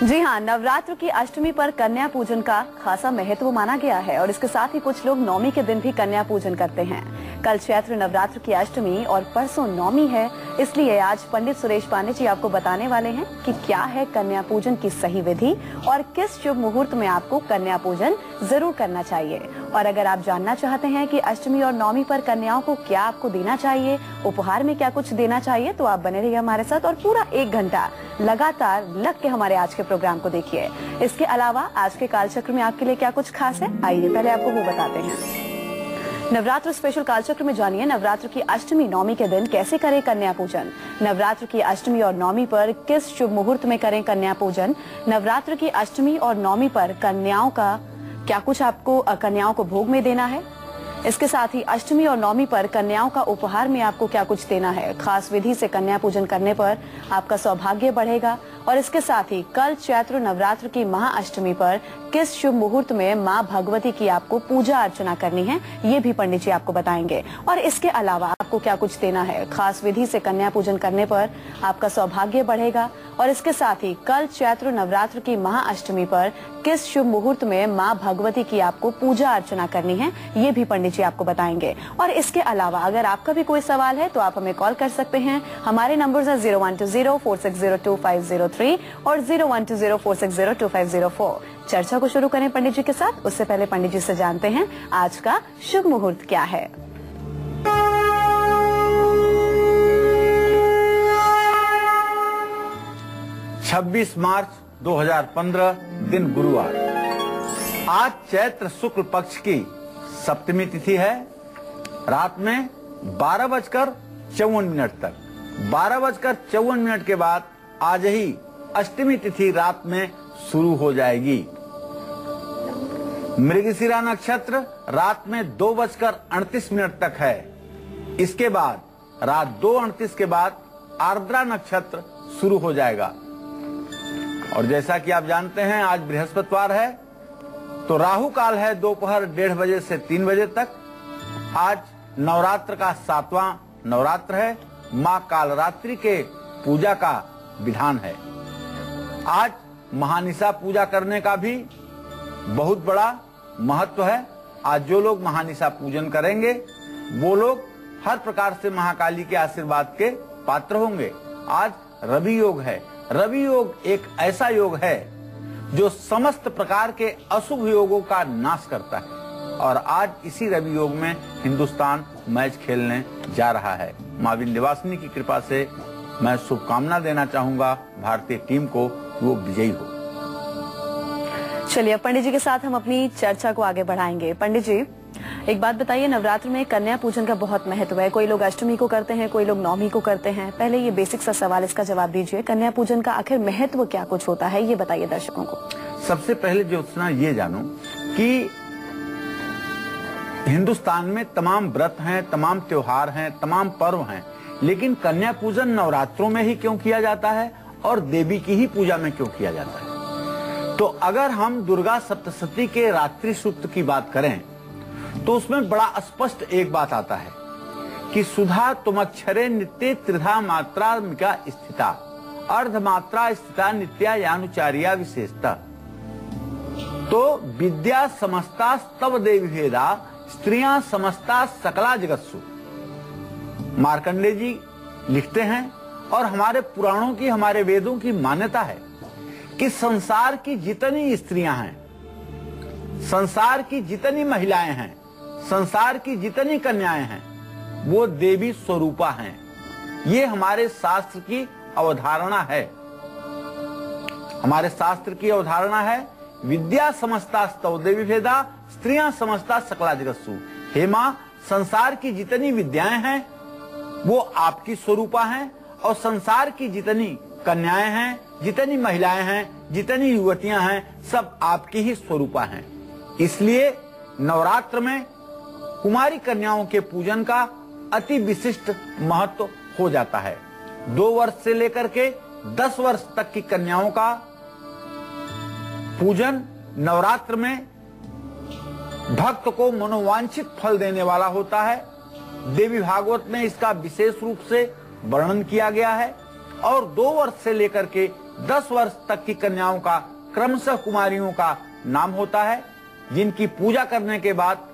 जी हाँ, नवरात्र की अष्टमी पर कन्या पूजन का खासा महत्व माना गया है और इसके साथ ही कुछ लोग नवमी के दिन भी कन्या पूजन करते हैं। कल चैत्र नवरात्र की अष्टमी और परसों नवमी है, इसलिए आज पंडित सुरेश पांडे जी आपको बताने वाले हैं कि क्या है कन्या पूजन की सही विधि और किस शुभ मुहूर्त में आपको कन्या पूजन जरूर करना चाहिए। और अगर आप जानना चाहते हैं कि अष्टमी और नवमी पर कन्याओं को क्या आपको देना चाहिए, उपहार में क्या कुछ देना चाहिए, तो आप बने रहिए हमारे साथ और पूरा 1 घंटा लगातार लग के हमारे आज के प्रोग्राम को देखिए। इसके अलावा आज के कालचक्र में आपके लिए क्या कुछ खास है, आइए पहले आपको वो बताते हैं। नवरात्र स्पेशल कालचक्र में जानिए नवरात्र की अष्टमी नवमी के दिन कैसे करें कन्या पूजन, नवरात्र की अष्टमी और नवमी पर किस शुभ मुहूर्त में करें कन्या पूजन, नवरात्र की अष्टमी और नवमी पर कन्याओं का क्या कुछ आपको कन्याओं को भोग में देना है, इसके साथ ही अष्टमी और नवमी पर कन्याओं का उपहार में आपको क्या कुछ देना है, खास विधि से कन्या पूजन करने पर आपका सौभाग्य बढ़ेगा। और इसके साथ ही कल चैत्र नवरात्र की महाअष्टमी पर किस शुभ मुहूर्त में मां भगवती की आपको पूजा अर्चना करनी है, ये भी पंडित जी आपको बताएंगे। और इसके अलावा आपको क्या कुछ देना है, खास विधि से कन्या पूजन करने पर आपका सौभाग्य बढ़ेगा। और इसके साथ ही कल चैत्र नवरात्र की महाअष्टमी पर किस शुभ मुहूर्त में मां भगवती की आपको पूजा अर्चना करनी है, ये भी पंडित जी आपको बताएंगे। और इसके अलावा अगर आपका भी कोई सवाल है तो आप हमें कॉल कर सकते हैं। हमारे नंबर है 012046025003 और 012046025004। चर्चा को शुरू करें पंडित जी के साथ, उससे पहले पंडित जी से जानते हैं आज का शुभ मुहूर्त क्या है। 26 मार्च 2015 दिन गुरुवार। आज चैत्र शुक्ल पक्ष की सप्तमी तिथि है। रात में 12:54 तक, 12:54 के बाद आज ही अष्टमी तिथि रात में शुरू हो जाएगी। मृगशिरा नक्षत्र रात में 2:38 तक है। इसके बाद रात 2:38 के बाद आर्द्रा नक्षत्र शुरू हो जाएगा। और जैसा कि आप जानते हैं आज बृहस्पतिवार है, तो राहु काल है दोपहर 1:30 बजे से 3 बजे तक। आज नवरात्र का 7वां नवरात्र है। मां कालरात्रि के पूजा का विधान है। आज महानिशा पूजा करने का भी बहुत बड़ा महत्व है। आज जो लोग महानिशा पूजन करेंगे वो लोग हर प्रकार से महाकाली के आशीर्वाद के पात्र होंगे। आज रवि योग है। रवि योग एक ऐसा योग है जो समस्त प्रकार के अशुभ योगों का नाश करता है। और आज इसी रवि योग में हिंदुस्तान मैच खेलने जा रहा है। मां विंध्यवासिनी की कृपा से मैं शुभकामना देना चाहूंगा भारतीय टीम को, वो विजयी हो। चलिए पंडित जी के साथ हम अपनी चर्चा को आगे बढ़ाएंगे। पंडित जी एक बात बताइए, नवरात्र में कन्या पूजन का बहुत महत्व है। कोई लोग अष्टमी को करते हैं, कोई लोग नवमी को करते हैं। पहले ये बेसिक सा सवाल, इसका जवाब दीजिए, कन्या पूजन का आखिर महत्व क्या कुछ होता है, ये बताइए दर्शकों को। सबसे पहले ज्योत्सना ये जानो कि हिंदुस्तान में तमाम व्रत हैं, तमाम त्योहार हैं, तमाम पर्व हैं, लेकिन कन्या पूजन नवरात्रों में ही क्यों किया जाता है और देवी की ही पूजा में क्यों किया जाता है? तो अगर हम दुर्गा सप्तशती के रात्रि सूक्त की बात करें तो उसमें बड़ा स्पष्ट एक बात आता है कि सुधा तुमक्षरे नित्य त्रिधा मात्रा मिका स्थिता अर्ध मात्रा स्थिता नित्या यानुचार्या विशेषता। तो विद्या समस्ता स्तव देवी भेदा स्त्रियां समस्ता सकला जगत्सु। मार्कंडेय जी लिखते हैं और हमारे पुराणों की, हमारे वेदों की मान्यता है कि संसार की जितनी स्त्रियां हैं, संसार की जितनी महिलाएं हैं, संसार की जितनी कन्याएं हैं, वो देवी स्वरूपा हैं। ये हमारे शास्त्र की अवधारणा है। हमारे शास्त्र की अवधारणा है विद्या समस्ता स्तव देवी भेदा स्त्रियां समस्ता सकला जगत्सु। हे मां, संसार की जितनी विद्याएं हैं वो आपकी स्वरूपा हैं और संसार की जितनी कन्याएं हैं, जितनी महिलाएं हैं, जितनी युवतियां हैं, सब आपकी ही स्वरूपा हैं। इसलिए नवरात्र में कुमारी कन्याओं के पूजन का अति विशिष्ट महत्व हो जाता है। 2 वर्ष से लेकर के 10 वर्ष तक की कन्याओं का पूजन नवरात्र में भक्त को मनोवांछित फल देने वाला होता है। देवी भागवत में इसका विशेष रूप से वर्णन किया गया है। और 2 वर्ष से लेकर के 10 वर्ष तक की कन्याओं का क्रमशः कुमारियों का नाम होता है, जिनकी पूजा करने के बाद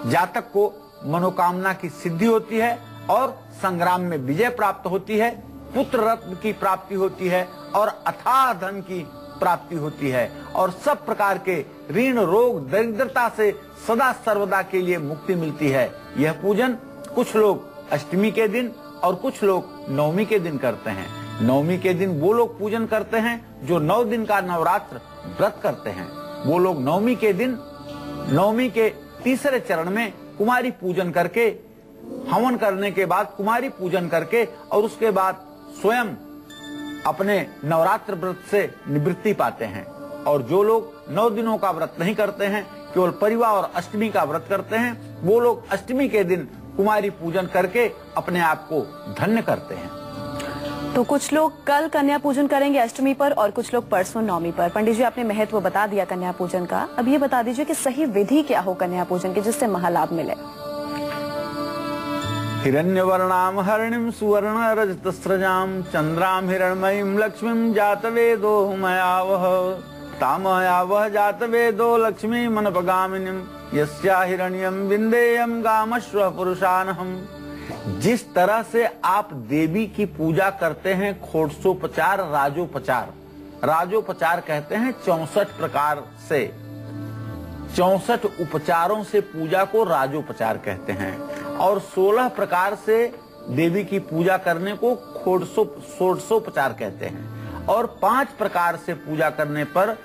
जातक को मनोकामना की सिद्धि होती है और संग्राम में विजय प्राप्त होती है, पुत्र रत्न की प्राप्ति होती है और अथाह धन की प्राप्ति होती है और सब प्रकार के ऋण रोग दरिद्रता से सदा सर्वदा के लिए मुक्ति मिलती है। यह पूजन कुछ लोग अष्टमी के दिन और कुछ लोग नवमी के दिन करते हैं। नवमी के दिन वो लोग पूजन करते हैं जो 9 दिन का नवरात्र व्रत करते हैं। वो लोग नवमी के दिन, नवमी के तीसरे चरण में कुमारी पूजन करके, हवन करने के बाद कुमारी पूजन करके और उसके बाद स्वयं अपने नवरात्र व्रत से निवृत्ति पाते हैं। और जो लोग 9 दिनों का व्रत नहीं करते हैं, केवल परिवार और अष्टमी का व्रत करते हैं, वो लोग अष्टमी के दिन कुमारी पूजन करके अपने आप को धन्य करते हैं। तो कुछ लोग कल कन्या पूजन करेंगे अष्टमी पर और कुछ लोग परसों नवमी पर। पंडित जी, आपने महत्व बता दिया कन्या पूजन का, अब ये बता दीजिए कि सही विधि क्या हो कन्या पूजन की जिससे महालाभ मिले। हिरण्यवर्णाम हरिणीम सुवर्ण रजतस्रजाम चंद्राम हिरण्मयीम लक्ष्मीम जातवेदो मयावह तामयावह जातवेदो लक्ष्मी मनपगामिनीम यस्या हिरण्यम विंदेयम गामश्व पुरुषानहम। जिस तरह से आप देवी की पूजा करते हैं षोडशोपचार राजोपचार, राजोपचार कहते हैं 64 प्रकार से, 64 उपचारों से पूजा को राजोपचार कहते हैं और 16 प्रकार से देवी की पूजा करने को षोडशोपचार कहते हैं और 5 प्रकार से पूजा करने पर,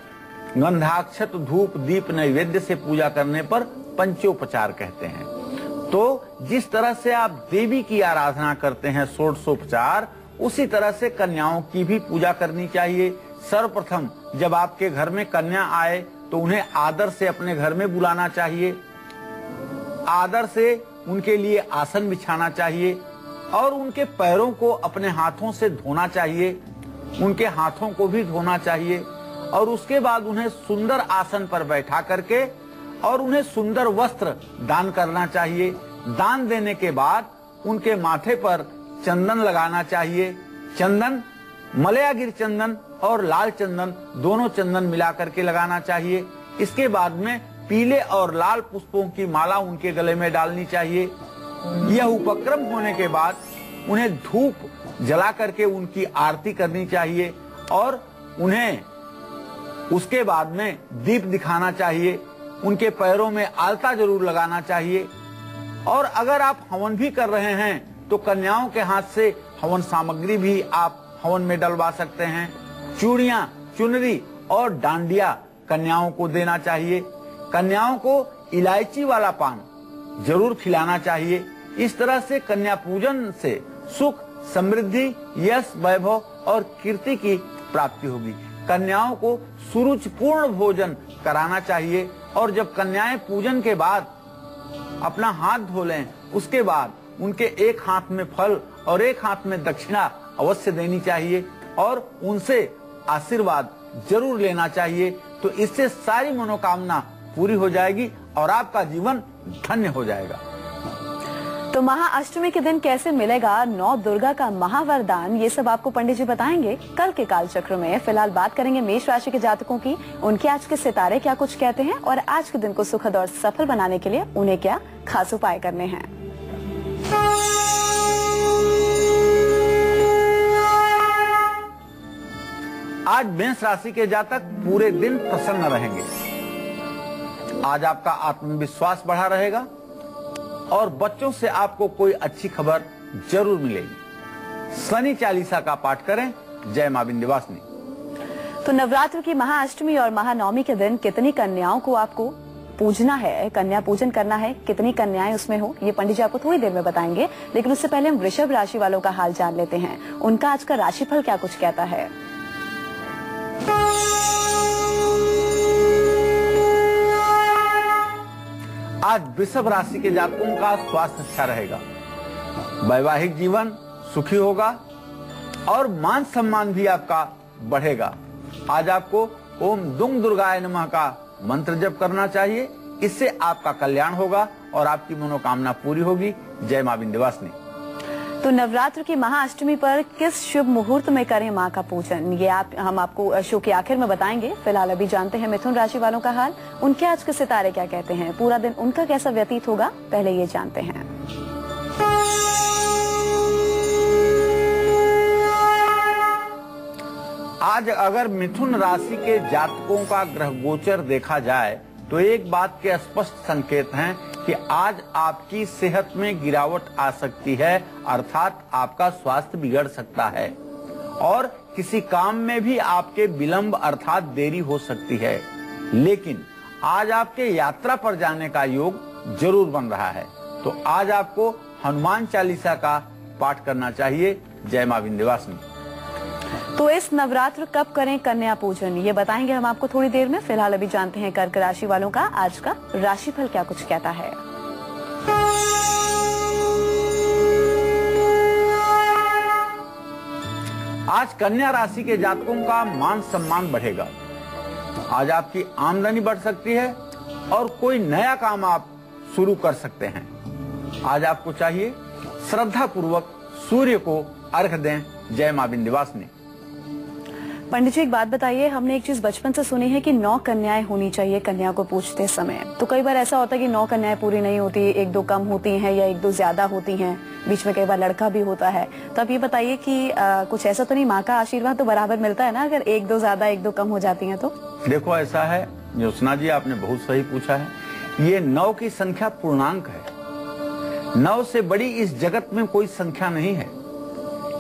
गंधाक्षत धूप दीप नैवेद्य से पूजा करने पर पंचोपचार कहते हैं। तो जिस तरह से आप देवी की आराधना करते हैं षोडशोपचार, उसी तरह से कन्याओं की भी पूजा करनी चाहिए। सर्वप्रथम जब आपके घर में कन्या आए तो उन्हें आदर से अपने घर में बुलाना चाहिए, आदर से उनके लिए आसन बिछाना चाहिए और उनके पैरों को अपने हाथों से धोना चाहिए, उनके हाथों को भी धोना चाहिए और उसके बाद उन्हें सुंदर आसन पर बैठा करके और उन्हें सुंदर वस्त्र दान करना चाहिए। दान देने के बाद उनके माथे पर चंदन लगाना चाहिए। चंदन, मलयागिर चंदन और लाल चंदन, दोनों चंदन मिला करके लगाना चाहिए। इसके बाद में पीले और लाल पुष्पों की माला उनके गले में डालनी चाहिए। यह उपक्रम होने के बाद उन्हें धूप जला करके उनकी आरती करनी चाहिए और उन्हें उसके बाद में दीप दिखाना चाहिए। उनके पैरों में आलता जरूर लगाना चाहिए और अगर आप हवन भी कर रहे हैं तो कन्याओं के हाथ से हवन सामग्री भी आप हवन में डलवा सकते हैं। चूड़ियां, चुनरी और डांडिया कन्याओं को देना चाहिए। कन्याओं को इलायची वाला पान जरूर खिलाना चाहिए। इस तरह से कन्या पूजन से सुख, समृद्धि, यश, वैभव और कीर्ति की प्राप्ति होगी। कन्याओं को सुरुचिपूर्ण भोजन कराना चाहिए और जब कन्याएं पूजन के बाद अपना हाथ धो लें, उसके बाद उनके एक हाथ में फल और एक हाथ में दक्षिणा अवश्य देनी चाहिए और उनसे आशीर्वाद जरूर लेना चाहिए। तो इससे सारी मनोकामना पूरी हो जाएगी और आपका जीवन धन्य हो जाएगा। तो महाअष्टमी के दिन कैसे मिलेगा 9 दुर्गा का महावरदान, ये सब आपको पंडित जी बताएंगे कल के कालचक्र में। फिलहाल बात करेंगे मेष राशि के जातकों की, उनके आज के सितारे क्या कुछ कहते हैं और आज के दिन को सुखद और सफल बनाने के लिए उन्हें क्या खास उपाय करने हैं। आज मेष राशि के जातक पूरे दिन प्रसन्न रहेंगे। आज आपका आत्मविश्वास बढ़ा रहेगा और बच्चों से आपको कोई अच्छी खबर जरूर मिलेगी। शनि चालीसा का पाठ करें। जय मां विंध्यवासिनी। तो नवरात्र की महाअष्टमी और महानवमी के दिन कितनी कन्याओं को आपको पूजना है, कन्या पूजन करना है, कितनी कन्याएं उसमें हो, ये पंडित जी आपको थोड़ी देर में बताएंगे। लेकिन उससे पहले हम वृषभ राशि वालों का हाल जान लेते हैं। उनका आज का राशिफल क्या कुछ कहता है। आज वृषभ राशि के जातकों का स्वास्थ्य अच्छा रहेगा, वैवाहिक जीवन सुखी होगा और मान सम्मान भी आपका बढ़ेगा। आज आपको ओम दुंग दुर्गाय नमः का मंत्र जप करना चाहिए, इससे आपका कल्याण होगा और आपकी मनोकामना पूरी होगी। जय मां विंध्यवासिनी। तो नवरात्र की महाअष्टमी पर किस शुभ मुहूर्त में करें मां का पूजन, ये हम आपको शो के आखिर में बताएंगे। फिलहाल अभी जानते हैं मिथुन राशि वालों का हाल, उनके आज के सितारे क्या कहते हैं, पूरा दिन उनका कैसा व्यतीत होगा, पहले ये जानते हैं। आज अगर मिथुन राशि के जातकों का ग्रह गोचर देखा जाए तो एक बात के स्पष्ट संकेत हैं कि आज आपकी सेहत में गिरावट आ सकती है, अर्थात आपका स्वास्थ्य बिगड़ सकता है और किसी काम में भी आपके विलंब अर्थात देरी हो सकती है। लेकिन आज आपके यात्रा पर जाने का योग जरूर बन रहा है, तो आज आपको हनुमान चालीसा का पाठ करना चाहिए। जय मां विंध्यवासिनी। तो इस नवरात्र कब करें कन्या पूजन, ये बताएंगे हम आपको थोड़ी देर में। फिलहाल अभी जानते हैं कर्क राशि वालों का आज का राशिफल क्या कुछ कहता है। आज कन्या राशि के जातकों का मान सम्मान बढ़ेगा। आज आपकी आमदनी बढ़ सकती है और कोई नया काम आप शुरू कर सकते हैं। आज आपको चाहिए श्रद्धा पूर्वक सूर्य को अर्घ दें। जय मां विंध्यवासिनी। पंडित जी एक बात बताइए, हमने एक चीज बचपन से सुनी है कि 9 कन्याएं होनी चाहिए कन्या को पूजते समय, तो कई बार ऐसा होता है कि 9 कन्याएं पूरी नहीं होती, 1-2 कम होती हैं या 1-2 ज्यादा होती हैं, बीच में कई बार लड़का भी होता है। तो आप ये बताइए कि कुछ ऐसा तो नहीं, माँ का आशीर्वाद तो बराबर मिलता है ना, अगर 1-2 ज्यादा 1-2 कम हो जाती है तो? देखो ऐसा है ज्योत्सना जी, आपने बहुत सही पूछा है। ये 9 की संख्या पूर्णांक है। 9 से बड़ी इस जगत में कोई संख्या नहीं है।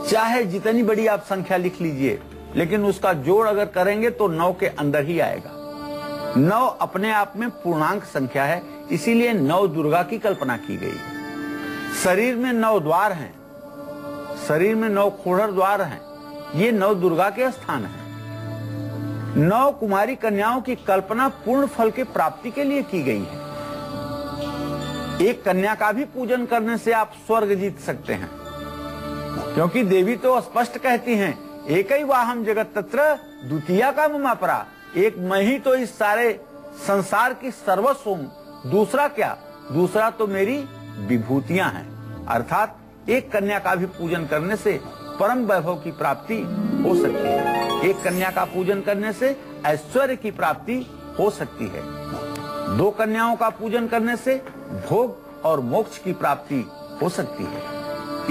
चाहे जितनी बड़ी आप संख्या लिख लीजिए, लेकिन उसका जोड़ अगर करेंगे तो 9 के अंदर ही आएगा। 9 अपने आप में पूर्णांक संख्या है, इसीलिए 9 दुर्गा की कल्पना की गई है। शरीर में 9 द्वार हैं, शरीर में 9 खोड़र द्वार हैं, ये 9 दुर्गा के स्थान हैं। 9 कुमारी कन्याओं की कल्पना पूर्ण फल के प्राप्ति के लिए की गई है। एक कन्या का भी पूजन करने से आप स्वर्ग जीत सकते हैं, क्योंकि देवी तो स्पष्ट कहती हैं, एक ही वाहम जगत तत्र द्वितीया का ममा परा, एक मैं ही तो इस सारे संसार की सर्वस्व हूं, दूसरा क्या, दूसरा तो मेरी विभूतियां हैं। अर्थात एक कन्या का भी पूजन करने से परम वैभव की प्राप्ति हो सकती है। एक कन्या का पूजन करने से ऐश्वर्य की प्राप्ति हो सकती है। 2 कन्याओं का पूजन करने से भोग और मोक्ष की प्राप्ति हो सकती है।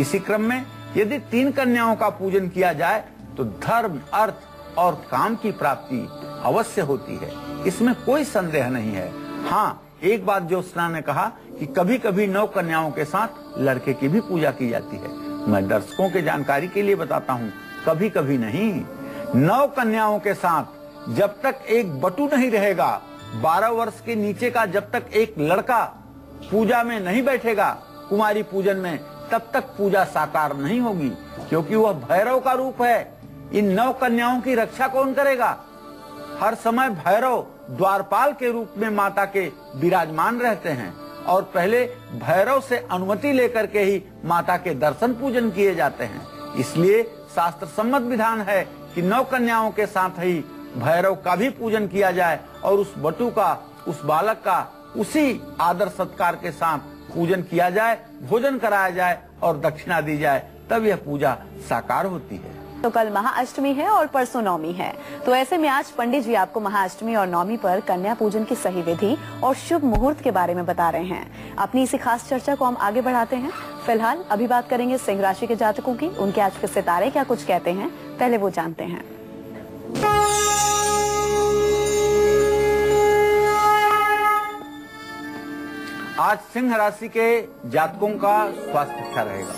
इसी क्रम में यदि 3 कन्याओं का पूजन किया जाए तो धर्म, अर्थ और काम की प्राप्ति अवश्य होती है, इसमें कोई संदेह नहीं है। हाँ, एक बात ज्योत्सना ने कहा कि कभी कभी 9 कन्याओं के साथ लड़के की भी पूजा की जाती है। मैं दर्शकों के जानकारी के लिए बताता हूँ, कभी कभी नहीं। 9 कन्याओं के साथ जब तक एक बटू नहीं रहेगा, 12 वर्ष के नीचे का जब तक एक लड़का पूजा में नहीं बैठेगा, कुमारी पूजन में, तब तक पूजा साकार नहीं होगी, क्योंकि वह भैरव का रूप है। इन 9 कन्याओं की रक्षा कौन करेगा? हर समय भैरव द्वारपाल के रूप में माता के विराजमान रहते हैं और पहले भैरव से अनुमति लेकर के ही माता के दर्शन पूजन किए जाते हैं। इसलिए शास्त्र सम्मत विधान है कि 9 कन्याओं के साथ ही भैरव का भी पूजन किया जाए और उस बटू का, उस बालक का उसी आदर सत्कार के साथ पूजन किया जाए, भोजन कराया जाए और दक्षिणा दी जाए, तब यह पूजा साकार होती है। तो कल महाअष्टमी है और परसों नवमी है, तो ऐसे में आज पंडित जी आपको महाअष्टमी और नवमी पर कन्या पूजन की सही विधि और शुभ मुहूर्त के बारे में बता रहे हैं। अपनी इसी खास चर्चा को हम आगे बढ़ाते हैं। फिलहाल अभी बात करेंगे सिंह राशि के जातकों की, उनके आज के सितारे क्या कुछ कहते हैं, पहले वो जानते हैं। आज सिंह राशि के जातकों का स्वास्थ्य अच्छा रहेगा।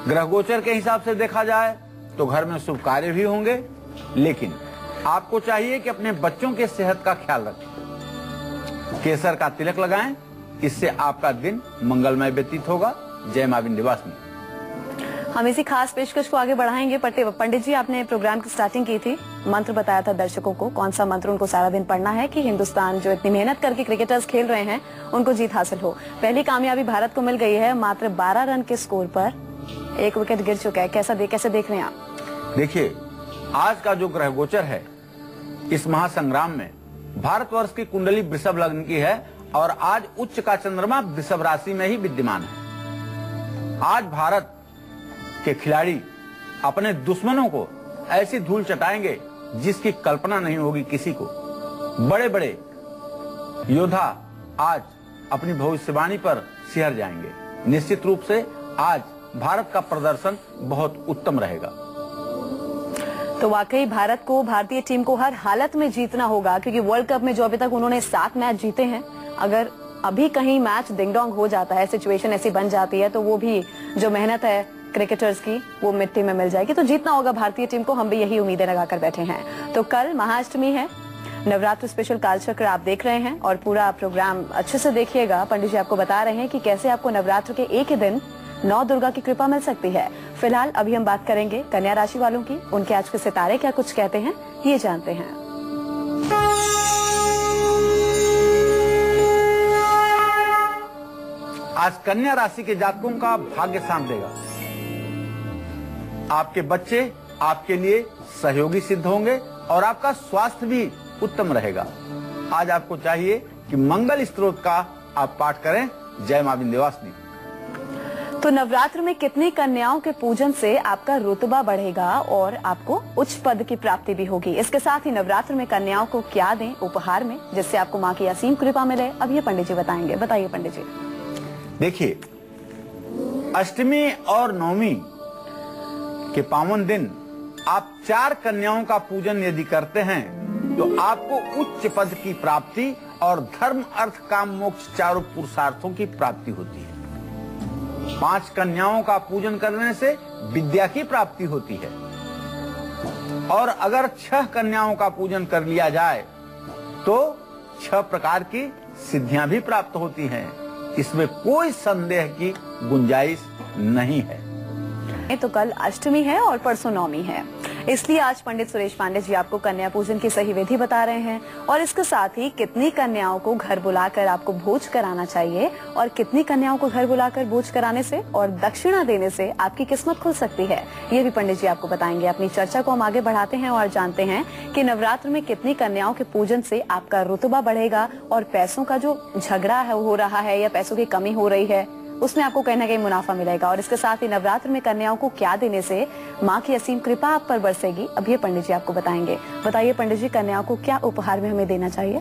ग्रह गोचर के हिसाब से देखा जाए तो घर में शुभ कार्य भी होंगे, लेकिन आपको चाहिए कि अपने बच्चों के सेहत का ख्याल रखें। केसर का तिलक लगाएं, इससे आपका दिन मंगलमय व्यतीत होगा। जय मां विंध्यवासिनी। हम इसी खास पेशकश को आगे बढ़ाएंगे। पंडित जी, आपने प्रोग्राम की स्टार्टिंग की थी, मंत्र बताया था दर्शकों को, कौन सा मंत्र उनको सारा दिन पढ़ना है कि हिंदुस्तान जो इतनी मेहनत करके क्रिकेटर्स खेल रहे हैं उनको जीत हासिल हो। पहली कामयाबी भारत को मिल गई है, मात्र 12 रन के स्कोर पर 1 विकेट गिर चुका है। कैसे देख रहे हैं आप? देखिए, आज का जो ग्रह गोचर है इस महासंग्राम में भारतवर्ष की कुंडली वृषभ लग्न की है और आज उच्च का चंद्रमा वृषभ राशि में ही विद्यमान है। आज भारत के खिलाड़ी अपने दुश्मनों को ऐसी धूल चटाएंगे जिसकी कल्पना नहीं होगी किसी को। बड़े बड़े योद्धा आज अपनी भविष्यवाणी पर सिहर जाएंगे। निश्चित रूप से आज भारत का प्रदर्शन बहुत उत्तम रहेगा। तो वाकई भारत को, भारतीय टीम को हर हालत में जीतना होगा, क्योंकि वर्ल्ड कप में जो अभी तक उन्होंने 7 मैच जीते हैं, अगर अभी कहीं मैच डिंगडोंग हो जाता है, सिचुएशन ऐसी बन जाती है, तो वो भी जो मेहनत है क्रिकेटर्स की वो मिट्टी में मिल जाएगी। तो जीतना होगा भारतीय टीम को, हम भी यही उम्मीदें लगाकर बैठे हैं। तो कल महाअष्टमी है, नवरात्र स्पेशल कालचक्र आप देख रहे हैं और पूरा प्रोग्राम अच्छे से देखिएगा। पंडित जी आपको बता रहे हैं कि कैसे आपको नवरात्र के एक ही दिन 9 दुर्गा की कृपा मिल सकती है। फिलहाल अभी हम बात करेंगे कन्या राशि वालों की, उनके आज के सितारे क्या कुछ कहते हैं, ये जानते हैं। आज कन्या राशि के जातकों का भाग्य साथ देगा। आपके बच्चे आपके लिए सहयोगी सिद्ध होंगे और आपका स्वास्थ्य भी उत्तम रहेगा। आज आपको चाहिए कि मंगल स्तोत्र का आप पाठ करें। जय मां विंध्यवासिनी। तो नवरात्र में कितनी कन्याओं के पूजन से आपका रुतबा बढ़ेगा और आपको उच्च पद की प्राप्ति भी होगी। इसके साथ ही नवरात्र में कन्याओं को क्या दें उपहार में जिससे आपको मां की असीम कृपा मिले, अब ये पंडित जी बताएंगे। बताइए पंडित जी। देखिए, अष्टमी और नवमी के पावन दिन आप 4 कन्याओं का पूजन यदि करते हैं तो आपको उच्च पद की प्राप्ति और धर्म अर्थ काम मोक्ष चारों पुरुषार्थों की प्राप्ति होती है। 5 कन्याओं का पूजन करने से विद्या की प्राप्ति होती है और अगर 6 कन्याओं का पूजन कर लिया जाए तो 6 प्रकार की सिद्धियां भी प्राप्त होती हैं। इसमें कोई संदेह की गुंजाइश नहीं है। तो कल अष्टमी है और परसों नवमी है, इसलिए आज पंडित सुरेश पांडे जी आपको कन्या पूजन की सही विधि बता रहे हैं और इसके साथ ही कितनी कन्याओं को घर बुलाकर आपको भोज कराना चाहिए और कितनी कन्याओं को घर बुलाकर भोज कराने से और दक्षिणा देने से आपकी किस्मत खुल सकती है, ये भी पंडित जी आपको बताएंगे। अपनी चर्चा को हम आगे बढ़ाते हैं और जानते हैं कि नवरात्र में कितनी कन्याओं के पूजन से आपका रुतबा बढ़ेगा और पैसों का जो झगड़ा है हो रहा है या पैसों की कमी हो रही है उसमें आपको कहीं ना कहीं मुनाफा मिलेगा। और इसके साथ ही नवरात्र में कन्याओं को क्या देने से माँ की असीम कृपा आप पर बरसेगी, अब ये पंडित जी आपको बताएंगे। बताइए पंडित जी, कन्याओं को क्या उपहार में हमें देना चाहिए?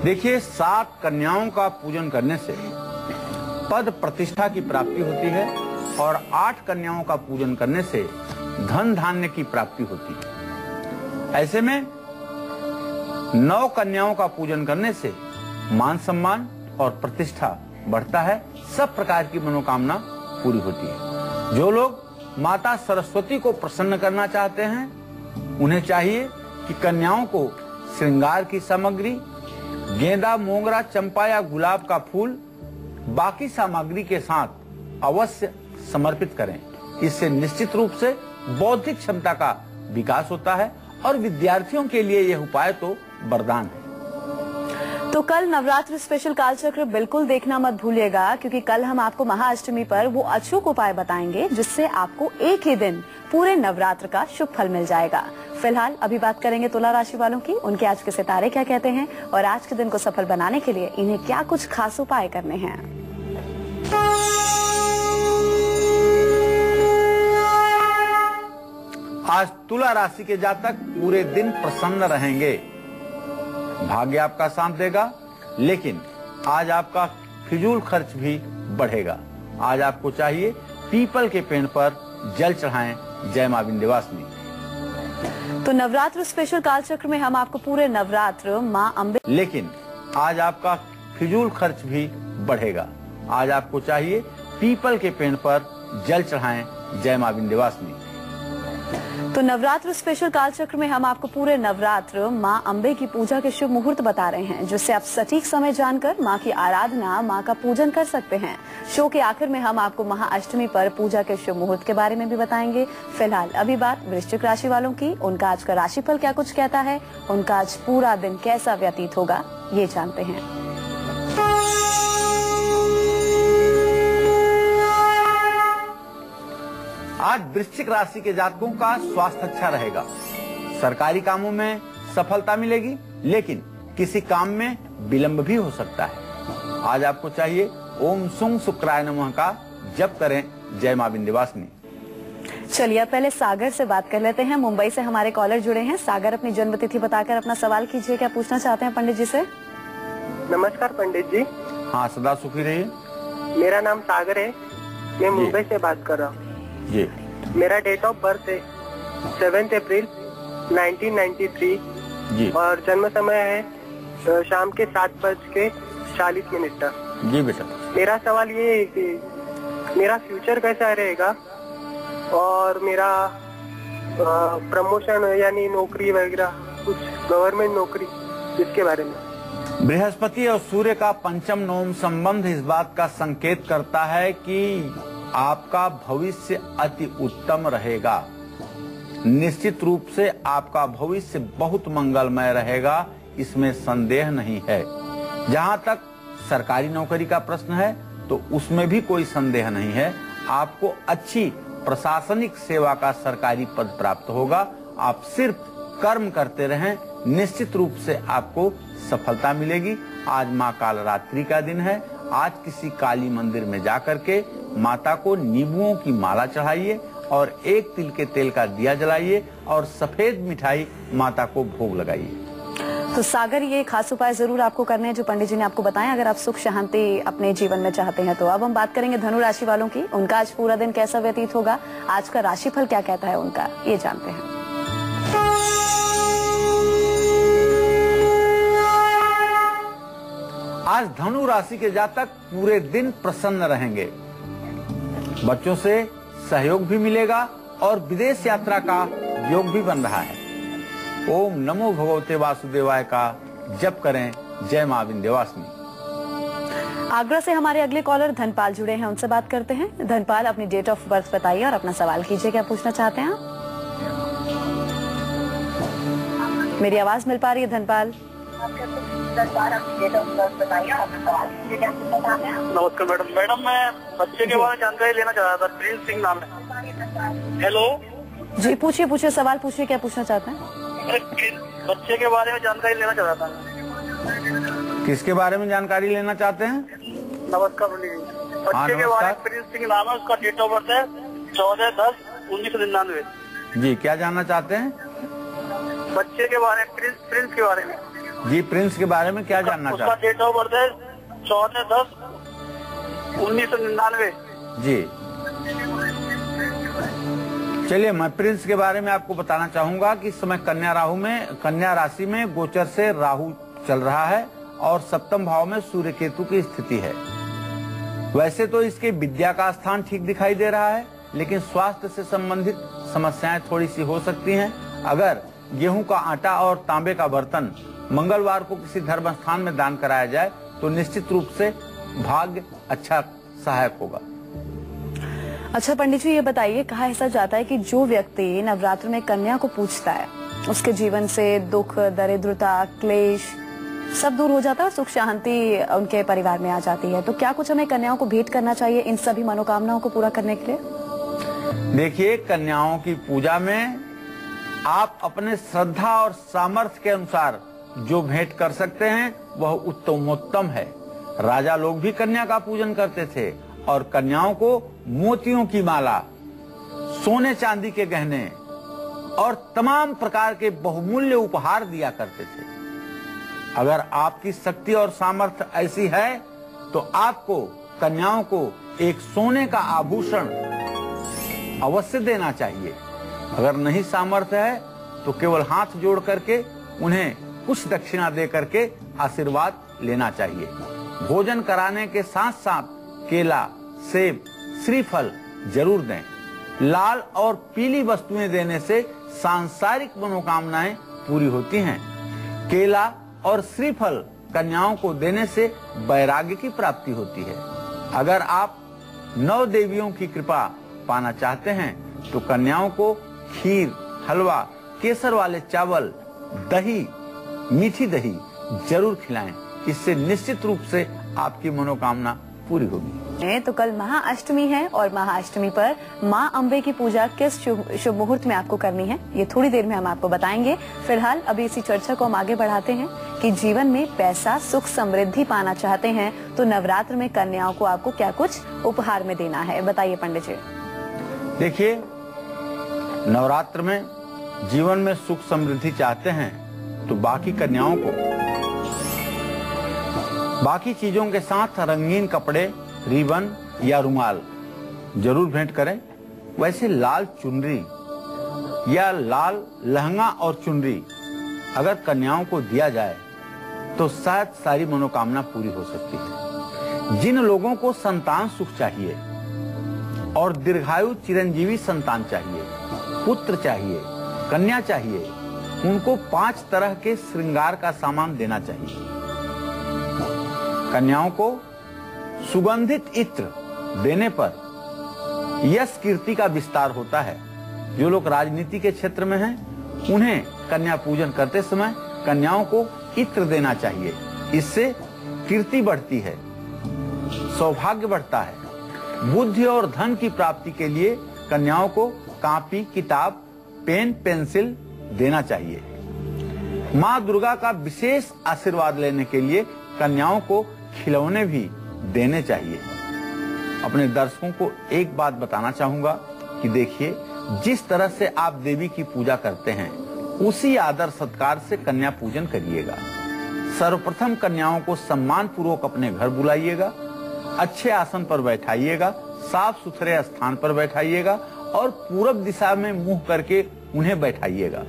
देखिए, 7 कन्याओं का पूजन करने से पद प्रतिष्ठा की प्राप्ति होती है और 8 कन्याओं का पूजन करने से धन धान्य की प्राप्ति होती है। ऐसे में 9 कन्याओं का पूजन करने से मान सम्मान और प्रतिष्ठा बढ़ता है, सब प्रकार की मनोकामना पूरी होती है। जो लोग माता सरस्वती को प्रसन्न करना चाहते हैं उन्हें चाहिए कि कन्याओं को श्रृंगार की सामग्री, गेंदा, मोगरा, चंपा या गुलाब का फूल बाकी सामग्री के साथ अवश्य समर्पित करें। इससे निश्चित रूप से बौद्धिक क्षमता का विकास होता है और विद्यार्थियों के लिए यह उपाय तो वरदान है। तो कल नवरात्र स्पेशल कालचक्र बिल्कुल देखना मत भूलिएगा, क्योंकि कल हम आपको महाअष्टमी पर वो अचूक उपाय बताएंगे जिससे आपको एक ही दिन पूरे नवरात्र का शुभ फल मिल जाएगा। फिलहाल अभी बात करेंगे तुला राशि वालों की, उनके आज के सितारे क्या कहते हैं और आज के दिन को सफल बनाने के लिए इन्हें क्या कुछ खास उपाय करने हैं। आज तुला राशि के जातक पूरे दिन प्रसन्न रहेंगे, भाग्य आपका साथ देगा, लेकिन आज आपका फिजूल खर्च भी बढ़ेगा। आज आपको चाहिए पीपल के पेड़ पर जल चढ़ाएं। जय मां विंध्यवासिनी। तो नवरात्र स्पेशल कालचक्र में हम आपको पूरे नवरात्र मां अम्बे, लेकिन आज आपका फिजूल खर्च भी बढ़ेगा। आज आपको चाहिए पीपल के पेड़ पर जल चढ़ाएं। जय मां विंध्यवासिनी। तो नवरात्र स्पेशल कालचक्र में हम आपको पूरे नवरात्र मां अम्बे की पूजा के शुभ मुहूर्त बता रहे हैं, जिससे आप सटीक समय जानकर मां की आराधना, मां का पूजन कर सकते हैं। शो के आखिर में हम आपको महाअष्टमी पर पूजा के शुभ मुहूर्त के बारे में भी बताएंगे। फिलहाल अभी बात वृश्चिक राशि वालों की, उनका आज का राशिफल क्या कुछ कहता है, उनका आज पूरा दिन कैसा व्यतीत होगा, ये जानते हैं। आज वृश्चिक राशि के जातकों का स्वास्थ्य अच्छा रहेगा, सरकारी कामों में सफलता मिलेगी, लेकिन किसी काम में विलंब भी हो सकता है। आज आपको चाहिए ओम सुंग शुक्राय नमः का जप करें। जय मां विंध्यवासिनी। चलिए पहले सागर से बात कर लेते हैं। मुंबई से हमारे कॉलर जुड़े हैं। सागर, अपनी जन्म तिथि बताकर अपना सवाल कीजिए। क्या पूछना चाहते हैं पंडित जी से? नमस्कार पंडित जी। हाँ, सदा सुखी रहिए। मेरा नाम सागर है, मैं मुंबई से बात कर रहा हूँ जी। मेरा डेट ऑफ बर्थ है 7 अप्रैल 1993 जी। और जन्म समय है शाम के 7:40 तक। जी बेटा। मेरा सवाल ये है कि मेरा फ्यूचर कैसा रहेगा और मेरा प्रमोशन यानी नौकरी वगैरह, कुछ गवर्नमेंट नौकरी, इसके बारे में। बृहस्पति और सूर्य का पंचम नवम संबंध इस बात का संकेत करता है कि आपका भविष्य अति उत्तम रहेगा। निश्चित रूप से आपका भविष्य बहुत मंगलमय रहेगा, इसमें संदेह नहीं है। जहां तक सरकारी नौकरी का प्रश्न है तो उसमें भी कोई संदेह नहीं है। आपको अच्छी प्रशासनिक सेवा का सरकारी पद प्राप्त होगा। आप सिर्फ कर्म करते रहें, निश्चित रूप से आपको सफलता मिलेगी। आज माँ कालरात्रि का दिन है। आज किसी काली मंदिर में जाकर के माता को नींबुओं की माला चढ़ाइए और 1 तिल के तेल का दिया जलाइए और सफेद मिठाई माता को भोग लगाइए। तो सागर, ये खास उपाय जरूर आपको करने हैं जो पंडित जी ने आपको बताएं, अगर आप सुख शांति अपने जीवन में चाहते हैं तो। अब हम बात करेंगे धनु राशि वालों की। उनका आज पूरा दिन कैसा व्यतीत होगा, आज का राशिफल क्या कहता है उनका, ये जानते हैं। आज धनु राशि के जातक पूरे दिन प्रसन्न रहेंगे। बच्चों से सहयोग भी मिलेगा और विदेश यात्रा का योग भी बन रहा है। ओम नमो भगवते वासुदेवाय का जप करें। जय मां विंध्यवासिनी। आगरा से हमारे अगले कॉलर धनपाल जुड़े हैं, उनसे बात करते हैं। धनपाल, अपनी डेट ऑफ बर्थ बताइए और अपना सवाल कीजिए। क्या पूछना चाहते हैं आप? मेरी आवाज मिल पा रही है धनपाल? नमस्कार मैडम, मैं बच्चे के बारे में जानकारी लेना चाह रहा था। प्रिंस सिंह नाम है। हेलो जी, पूछिए सवाल पूछिए, क्या पूछना चाहते हैं? बच्चे के बारे में जानकारी लेना चाह रहा था। किसके बारे में जानकारी लेना चाहते हैं? नमस्कार पंडित जी। बच्चे के बारे में प्रिंस सिंह नाम है, उसका डेट ऑफ बर्थ है 14/10/1999। जी, क्या जानना चाहते हैं? बच्चे के बारे में, प्रिंस के बारे में। जी, प्रिंस के बारे में क्या जानना चाहते हैं? उसका डेट ऑफ बर्थ है 14/10/1999। जी, चलिए मैं प्रिंस के बारे में आपको बताना चाहूंगा कि इस समय कन्या राशि में गोचर से राहु चल रहा है और सप्तम भाव में सूर्य केतु की स्थिति है। वैसे तो इसके विद्या का स्थान ठीक दिखाई दे रहा है, लेकिन स्वास्थ्य से संबंधित समस्याएं थोड़ी सी हो सकती हैं। अगर गेहूं का आटा और तांबे का बर्तन मंगलवार को किसी धर्म स्थान में दान कराया जाए तो निश्चित रूप से भाग्य अच्छा सहायक होगा। अच्छा पंडित जी, ये बताइए, कहा ऐसा जाता है कि जो व्यक्ति नवरात्र में कन्या को पूजता है उसके जीवन से दुख, दरिद्रता, क्लेश सब दूर हो जाता है, सुख शांति उनके परिवार में आ जाती है। तो क्या कुछ हमें कन्याओं को भेंट करना चाहिए इन सभी मनोकामनाओं को पूरा करने के लिए? देखिए, कन्याओं की पूजा में आप अपने श्रद्धा और सामर्थ्य के अनुसार जो भेंट कर सकते हैं वह उत्तमोत्तम है। राजा लोग भी कन्या का पूजन करते थे और कन्याओं को मोतियों की माला, सोने चांदी के गहने और तमाम प्रकार के बहुमूल्य उपहार दिया करते थे। अगर आपकी शक्ति और सामर्थ्य ऐसी है तो आपको कन्याओं को एक सोने का आभूषण अवश्य देना चाहिए। अगर नहीं सामर्थ्य है तो केवल हाथ जोड़ करके उन्हें कुछ दक्षिणा दे करके आशीर्वाद लेना चाहिए। भोजन कराने के साथ साथ केला, सेब, श्रीफल जरूर दें। लाल और पीली वस्तुएं देने से सांसारिक मनोकामनाएं पूरी होती हैं। केला और श्रीफल कन्याओं को देने से वैराग्य की प्राप्ति होती है। अगर आप 9 देवियों की कृपा पाना चाहते हैं तो कन्याओं को खीर, हलवा, केसर वाले चावल, दही, मीठी दही जरूर खिलाएं। इससे निश्चित रूप से आपकी मनोकामना पूरी होगी। तो कल महाअष्टमी है और महाअष्टमी पर माँ अम्बे की पूजा किस शुभ मुहूर्त में आपको करनी है ये थोड़ी देर में हम आपको बताएंगे। फिलहाल अभी इसी चर्चा को हम आगे बढ़ाते हैं। कि जीवन में पैसा, सुख, समृद्धि पाना चाहते हैं तो नवरात्र में कन्याओं को आपको क्या कुछ उपहार में देना है, बताइए पंडित जी। देखिए, नवरात्र में जीवन में सुख समृद्धि चाहते हैं तो बाकी कन्याओं को बाकी चीजों के साथ रंगीन कपड़े, रिबन या रुमाल जरूर भेंट करें। वैसे लाल चुनरी या लाल लहंगा और चुनरी अगर कन्याओं को दिया जाए तो शायद सारी मनोकामना पूरी हो सकती है। जिन लोगों को संतान सुख चाहिए और दीर्घायु चिरंजीवी संतान चाहिए, पुत्र चाहिए, कन्या चाहिए, उनको 5 तरह के श्रृंगार का सामान देना चाहिए। कन्याओं को सुगंधित इत्र देने पर यश कीर्ति का विस्तार होता है। जो लोग राजनीति के क्षेत्र में हैं, उन्हें कन्या पूजन करते समय कन्याओं को इत्र देना चाहिए। इससे कीर्ति बढ़ती है, सौभाग्य बढ़ता है। बुद्धि और धन की प्राप्ति के लिए कन्याओं को कॉपी, किताब, पेन, पेंसिल देना चाहिए। माँ दुर्गा का विशेष आशीर्वाद लेने के लिए कन्याओं को खिलौने भी देने चाहिए। अपने दर्शकों को एक बात बताना चाहूंगा कि देखिए, जिस तरह से आप देवी की पूजा करते हैं उसी आदर सत्कार से कन्या पूजन करिएगा। सर्वप्रथम कन्याओं को सम्मान पूर्वक अपने घर बुलाइएगा, अच्छे आसन पर बैठाइएगा, साफ सुथरे स्थान पर बैठाइएगा और पूरब दिशा में मुंह करके उन्हें बैठाइएगा।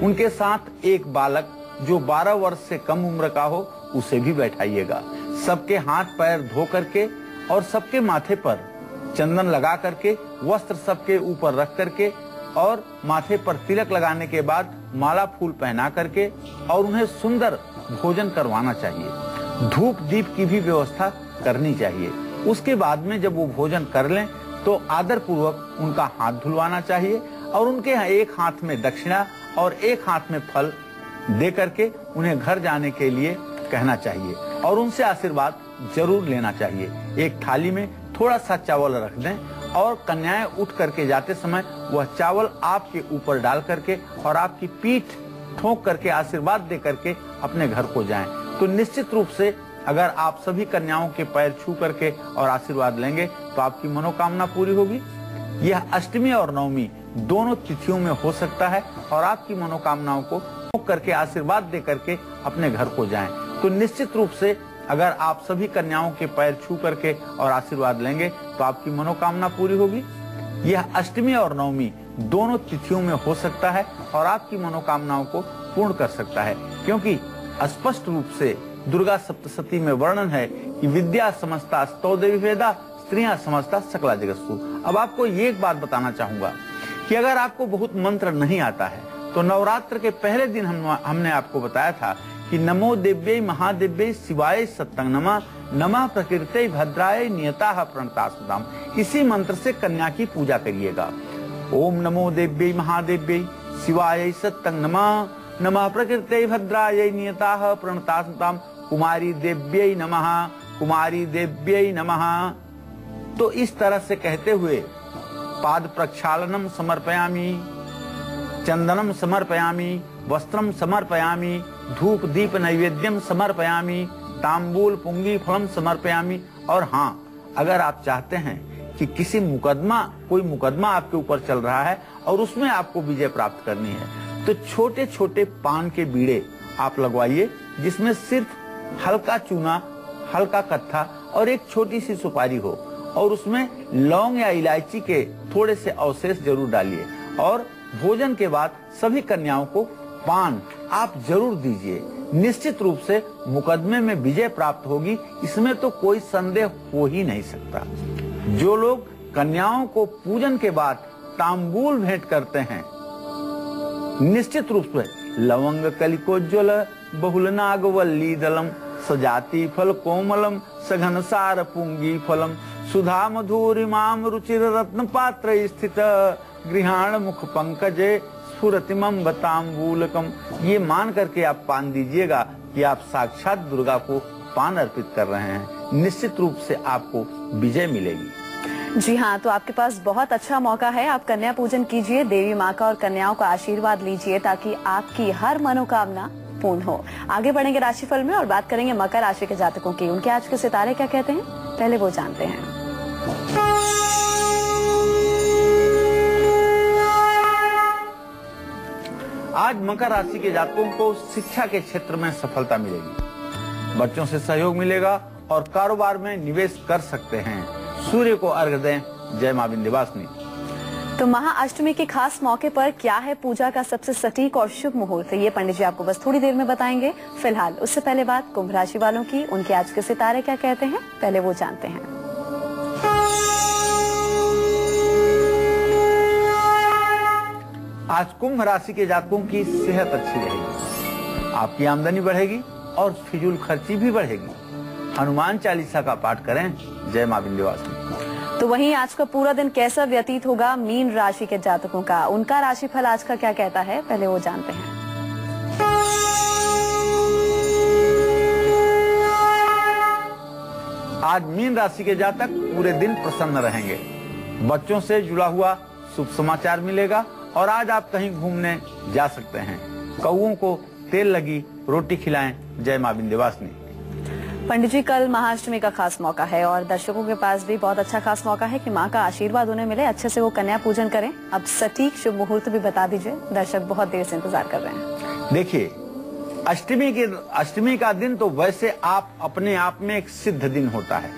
उनके साथ एक बालक जो 12 वर्ष से कम उम्र का हो उसे भी बैठाइएगा। सबके हाथ पैर धो करके और सबके माथे पर चंदन लगा करके, वस्त्र सबके ऊपर रख करके और माथे पर तिलक लगाने के बाद माला फूल पहना करके और उन्हें सुंदर भोजन करवाना चाहिए। धूप दीप की भी व्यवस्था करनी चाहिए। उसके बाद में जब वो भोजन कर लें तो आदर पूर्वक उनका हाथ धुलवाना चाहिए और उनके एक हाथ में दक्षिणा और एक हाथ में फल दे करके उन्हें घर जाने के लिए कहना चाहिए और उनसे आशीर्वाद जरूर लेना चाहिए। एक थाली में थोड़ा सा चावल रख दें और कन्याएं उठ करके जाते समय वह चावल आपके ऊपर डाल करके और आपकी पीठ ठोक करके आशीर्वाद दे करके अपने घर को जाएं। तो निश्चित रूप से अगर आप सभी कन्याओं के पैर छू करके और आशीर्वाद लेंगे तो आपकी मनोकामना पूरी होगी। यह अष्टमी और नवमी दोनों तिथियों में हो सकता है और आपकी मनोकामनाओं को करके आशीर्वाद दे करके अपने घर को जाएं। तो निश्चित रूप से अगर आप सभी कन्याओं के पैर छू करके और आशीर्वाद लेंगे तो आपकी मनोकामना पूरी होगी। यह अष्टमी और नवमी दोनों तिथियों में हो सकता है और आपकी मनोकामनाओं को पूर्ण कर सकता है, क्योंकि स्पष्ट रूप से दुर्गा सप्तशती में वर्णन है कि विद्या समस्ता स्तौ देवी वेदा, स्त्रियां समस्ता सकला जगत्सु। अब आपको ये एक बात बताना चाहूंगा कि अगर आपको बहुत मंत्र नहीं आता है तो नवरात्र के पहले दिन हमने आपको बताया था कि नमो देव्यै महादेव्यै शिवाय सत्तंग नमः, नमः प्रकृते भद्राय नियताः प्रणतास्मदाम। इसी मंत्र से कन्या की पूजा करिएगा। ओम नमो देव्यै महादेव्यै शिवाय सत्तंग नमः, नमः प्रकृते भद्राय नियताः प्रणतास्मदाम, कुमारी देव्यै नमः, कुमारी देव्यै नमः। तो इस तरह से कहते हुए पाद प्रक्षालनम समर्पयामि, चंदनम समर्पयामि, वस्त्रम समर्पयामि, धूप दीप नैवेद्यम समर्पयामि, तांबूल पुंगी फलम समर्पयामि। और हाँ, अगर आप चाहते हैं कि कोई मुकदमा आपके ऊपर चल रहा है और उसमें आपको विजय प्राप्त करनी है तो छोटे छोटे पान के बीड़े आप लगवाइए, जिसमें सिर्फ हल्का चूना, हल्का कत्था और एक छोटी सी सुपारी हो और उसमें लौंग या इलायची के थोड़े से अवशेष जरूर डालिए। और भोजन के बाद सभी कन्याओं को पान आप जरूर दीजिए। निश्चित रूप से मुकदमे में विजय प्राप्त होगी, इसमें तो कोई संदेह हो ही नहीं सकता। जो लोग कन्याओं को पूजन के बाद तांबूल भेंट करते हैं, निश्चित रूप से लवंग कलिकोज्ज्वल बहुल नागवल्ली दलम, सजाति फल कोमलम सघन सार पुंगी फलम, सुधा मधुरिमाम रुचिर रत्न पात्र स्थित, गृहाण मुख पंकजे स्फुरतिमं बताम्बूलकम। ये मान करके आप पान दीजिएगा कि आप साक्षात दुर्गा को पान अर्पित कर रहे हैं। निश्चित रूप से आपको विजय मिलेगी। जी हाँ, तो आपके पास बहुत अच्छा मौका है। आप कन्या पूजन कीजिए, देवी माँ का और कन्याओं का आशीर्वाद लीजिए ताकि आपकी हर मनोकामना पूर्ण हो। आगे बढ़ेंगे राशिफल में और बात करेंगे मकर राशि के जातकों की। उनके आज के सितारे क्या कहते हैं, पहले वो जानते हैं। आज मकर राशि के जातकों को शिक्षा के क्षेत्र में सफलता मिलेगी, बच्चों से सहयोग मिलेगा और कारोबार में निवेश कर सकते हैं। सूर्य को अर्घ्य दें। जय मां विंध्यवासिनी। तो महाअष्टमी के खास मौके पर क्या है पूजा का सबसे सटीक और शुभ मुहूर्त, ये पंडित जी आपको बस थोड़ी देर में बताएंगे। फिलहाल उससे पहले बात कुंभ राशि वालों की। उनके आज के सितारे क्या कहते हैं, पहले वो जानते हैं। आज कुंभ राशि के जातकों की सेहत अच्छी रहेगी, आपकी आमदनी बढ़ेगी और फिजूल खर्ची भी बढ़ेगी। हनुमान चालीसा का पाठ करें। जय मां विंध्यवासिनी। तो वहीं आज का पूरा दिन कैसा व्यतीत होगा मीन राशि के जातकों का, उनका राशिफल आज का क्या कहता है, पहले वो जानते हैं। आज मीन राशि के जातक पूरे दिन प्रसन्न रहेंगे, बच्चों से जुड़ा हुआ शुभ समाचार मिलेगा और आज आप कहीं घूमने जा सकते हैं। कौओं को तेल लगी रोटी खिलाएं। जय मां विंध्यवासिनी। पंडित जी, कल महाअष्टमी का खास मौका है और दर्शकों के पास भी बहुत अच्छा खास मौका है कि मां का आशीर्वाद उन्हें मिले, अच्छे से वो कन्या पूजन करें। अब सटीक शुभ मुहूर्त भी बता दीजिए, दर्शक बहुत देर से इंतजार कर रहे हैं। देखिए, अष्टमी का दिन तो वैसे आप अपने आप में एक सिद्ध दिन होता है।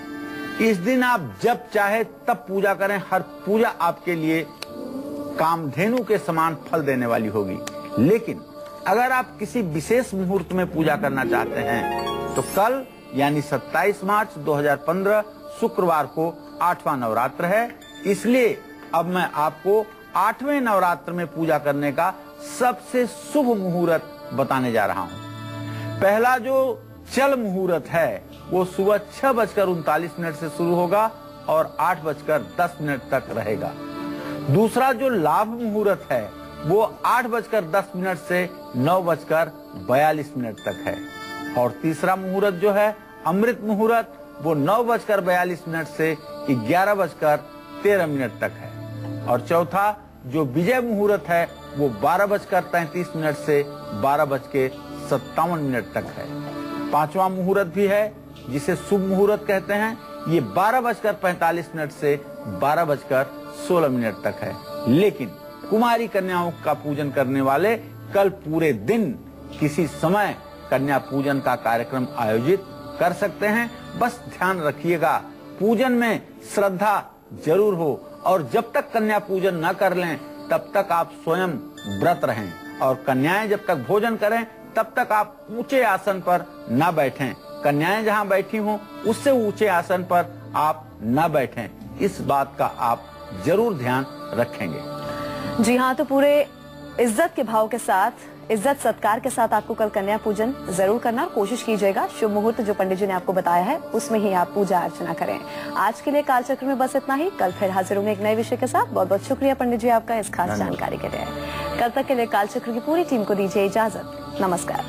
इस दिन आप जब चाहे तब पूजा करें, हर पूजा आपके लिए कामधेनु के समान फल देने वाली होगी। लेकिन अगर आप किसी विशेष मुहूर्त में पूजा करना चाहते हैं तो कल यानी 27 मार्च 2015 शुक्रवार को 8वां नवरात्र है, इसलिए अब मैं आपको 8वें नवरात्र में पूजा करने का सबसे शुभ मुहूर्त बताने जा रहा हूं। पहला जो चल मुहूर्त है वो सुबह 6:39 से शुरू होगा और 8:10 तक रहेगा। दूसरा जो लाभ मुहूर्त है वो 8:10 से 9:42 तक है और तीसरा मुहूर्त जो है अमृत मुहूर्त वो 9:42 से 11:13 तक है और चौथा जो विजय मुहूर्त है वो 12:33 से 12:57 तक है। पांचवा मुहूर्त भी है जिसे शुभ मुहूर्त कहते हैं, ये 12:45 से 12:16 तक है। लेकिन कुमारी कन्याओं का पूजन करने वाले कल पूरे दिन किसी समय कन्या पूजन का कार्यक्रम आयोजित कर सकते हैं। बस ध्यान रखिएगा, पूजन में श्रद्धा जरूर हो और जब तक कन्या पूजन न कर लें तब तक आप स्वयं व्रत रहें और कन्याएं जब तक भोजन करें तब तक आप ऊंचे आसन पर न बैठें। कन्याएं जहां बैठी हों उससे ऊंचे आसन पर आप न बैठें। इस बात का आप जरूर ध्यान रखेंगे। जी हाँ, तो पूरे इज्जत के भाव के साथ, इज्जत सत्कार के साथ आपको कल कन्या पूजन जरूर करना, कोशिश कीजिएगा शुभ मुहूर्त जो पंडित जी ने आपको बताया है उसमें ही आप पूजा अर्चना करें। आज के लिए कालचक्र में बस इतना ही, कल फिर हाजिर होंगे एक नए विषय के साथ। बहुत बहुत शुक्रिया पंडित जी आपका इस खास जानकारी के लिए। कल तक के लिए कालचक्र की पूरी टीम को दीजिए इजाजत। नमस्कार।